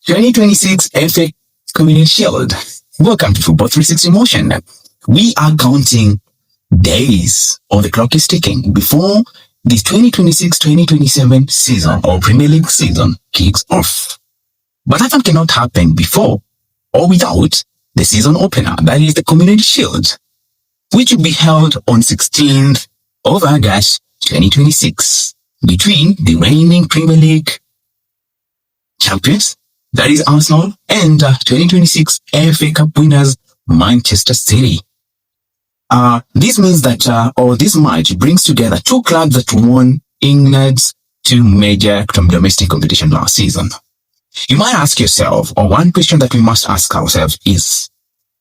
2026 FA Community Shield. Welcome to Football 360 Motion. We are counting days, or the clock is ticking, before the 2026-2027 season or Premier League season kicks off. But that cannot happen before or without the season opener, that is the Community Shield, which will be held on 16th of August 2026 between the reigning Premier League champions, that is Arsenal, and 2026 FA Cup winners Manchester City. This means that, this match brings together two clubs that won England's two major domestic competition last season. You might ask yourself, or one question that we must ask ourselves is,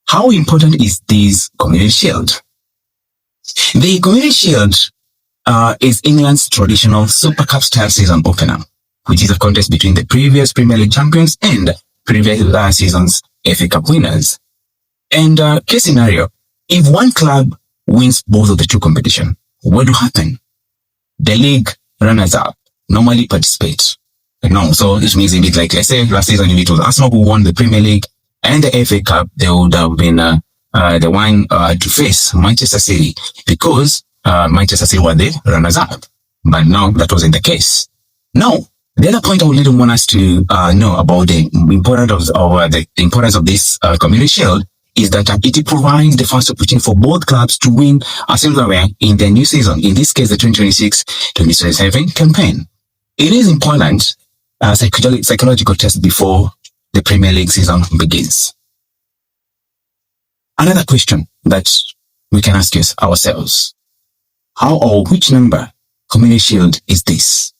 how important is this Community Shield? The Community Shield is England's traditional Super Cup style season opener, which is a contest between the previous Premier League champions and previous season's FA Cup winners. And case scenario, if one club wins both of the two competitions, what will happen? The league runners-up normally participate. So it means if it's like, let's say last season, if it was Arsenal who won the Premier League and the FA Cup, they would have been the one to face Manchester City, because Manchester City were the runners-up. But now that wasn't the case. Now, the other point I would really want us to know about the importance of this Community Shield is that it provides the first opportunity for both clubs to win a silverware in their new season, in this case the 2026-2027 campaign. It is important psychological test before the Premier League season begins. Another question that we can ask ourselves, how or which number Community Shield is this?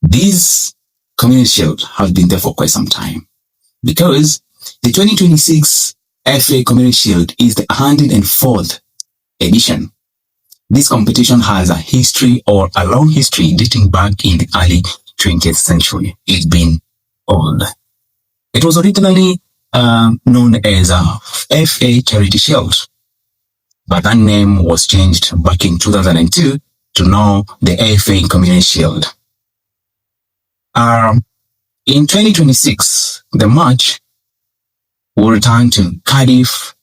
This Community Shield has been there for quite some time, because the 2026 FA Community Shield is the 104th edition. This competition has a history, or a long history, dating back in the early 20th century. It's been old. It was originally known as a FA Charity Shield, but that name was changed back in 2002 to now the FA Community Shield. In 2026, the match will return to Cardiff,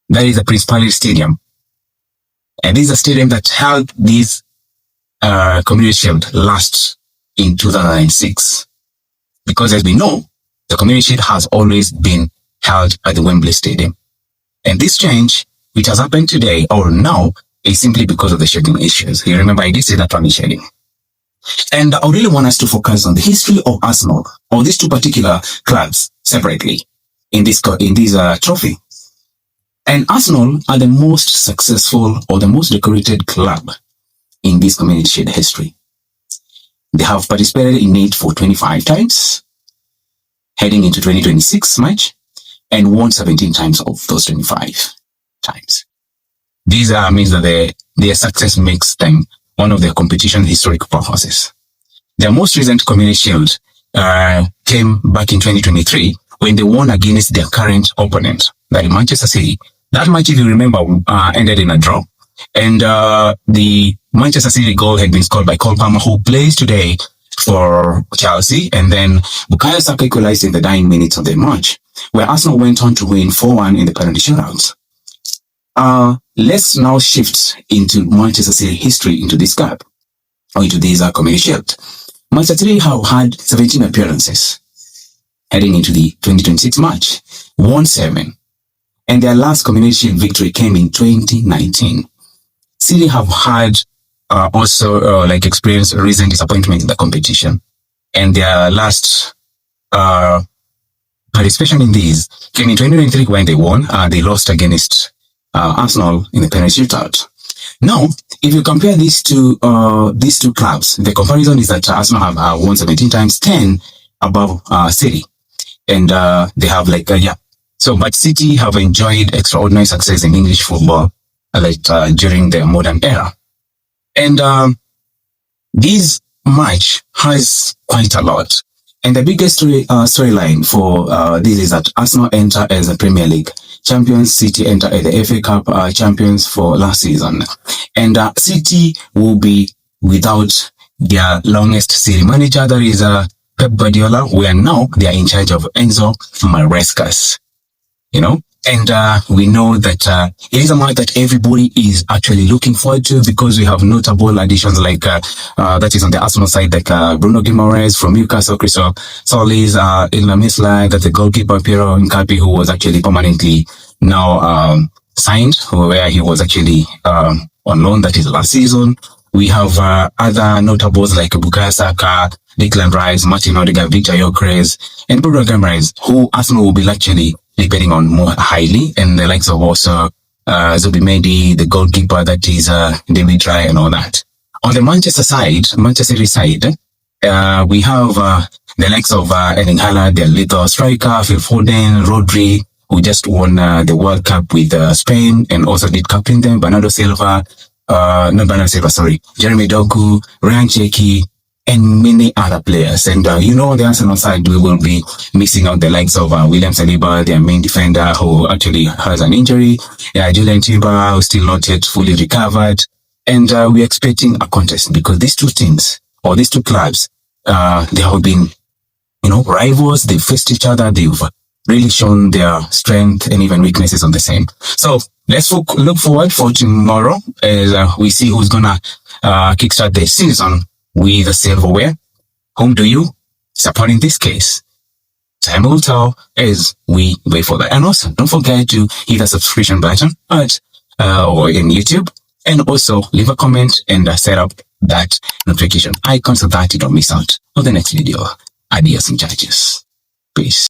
that is the Principality Stadium. And this is a stadium that held this Community Shield last in 2006. Because as we know, the Community Shield has always been held at the Wembley Stadium. And this change, which has happened today or now, is simply because of the scheduling issues. You remember I did say that on the scheduling. And I really want us to focus on the history of Arsenal, or these two particular clubs separately in this trophy. And Arsenal are the most successful, or the most decorated club in this Community Shield history. They have participated in it for 25 times, heading into 2026 match, and won 17 times of those 25 times. These means that their success makes them one of their competition historic performances. Their most recent Community Shield came back in 2023 when they won against their current opponent, that is Manchester City. That match, if you remember, ended in a draw. And the Manchester City goal had been scored by Cole Palmer, who plays today for Chelsea. And then Bukayo Saka equalized in the 9 minutes of the match, where Arsenal went on to win 4-1 in the penalty shootouts. Let's now shift into Manchester City history into this cup, or into this Community Shield. Manchester City have had 17 appearances heading into the 2026 match, won 7, and their last Community Shield victory came in 2019. City have had also experienced recent disappointment in the competition, and their last participation in these came in 2023 when they won. They lost against Arsenal in the penalty shootout. Now, if you compare these two clubs, the comparison is that Arsenal have won 17 times, 10 above City, and they have but City have enjoyed extraordinary success in English football during the modern era, and this match has quite a lot. And the biggest storyline for this is that Arsenal enter as a Premier League champions, City enter as the FA Cup champions for last season. And City will be without their longest City manager, that is Pep Guardiola, where now they are in charge of Enzo Marescas, you know. And we know that it is a match that everybody is actually looking forward to, because we have notable additions like that is on the Arsenal side, like Bruno Guimaraes from Newcastle, Crystal Solis, Ilna Misla, that's the goalkeeper Piero Nkapi, who was actually permanently now signed, where he was actually on loan, that is last season. We have other notables like Bukayo Saka, Declan Rice, Martin Odegaard, Victor Gyökeres, and Bruno Guimaraes, who Arsenal will be actually depending on more highly, and the likes of also Zubimendi, the goalkeeper, that is David Raya, and all that. On the Manchester City side, we have the likes of Erling Haaland, their little striker, Phil Foden, Rodri, who just won the World Cup with Spain and also did captain them, Bernardo Silva, Jeremy Doku, Ryan Cherki, and many other players. And you know, on the Arsenal side, we will be missing out the likes of William Saliba, their main defender, who actually has an injury. Julian Timber, who's still not yet fully recovered. And we're expecting a contest, because these two teams, or these two clubs, they have been, you know, rivals. They've faced each other. They've really shown their strength and even weaknesses on the same. So let's look forward for tomorrow as we see who's gonna kickstart the season with the silverware. Whom do you support in this case? Time will tell as we wait for that. And also, don't forget to hit the subscription button or in YouTube, and also leave a comment and set up that notification icon so that you don't miss out on the next video. Adios, muchachos. Peace.